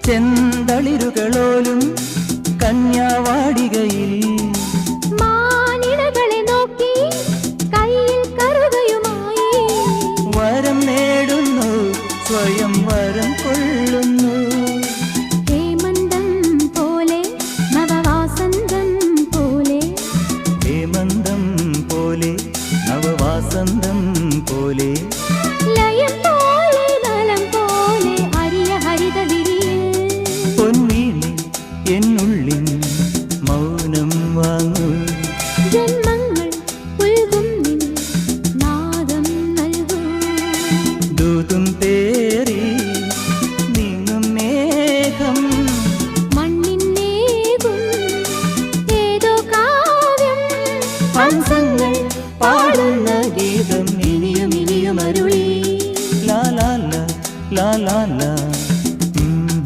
ചെന്തളിരുകളോലും കന്യാവാടികയിൽ മാനിടകളെ നോക്കി കയ്യിൽ കറുകയുമായി വരം നേടുന്നു സ്വയം വരം കൊള്ളുന്നു ഹേമന്തം പോലെ നവവാസന്തം പോലെ ഹേമന്തം പോലെ നവവാസന്തം പോലെ ലയം പോലെ നലം പോലെ അരിയ ഹരിത വിരിയിൽ പൊൻവീണി എന്നു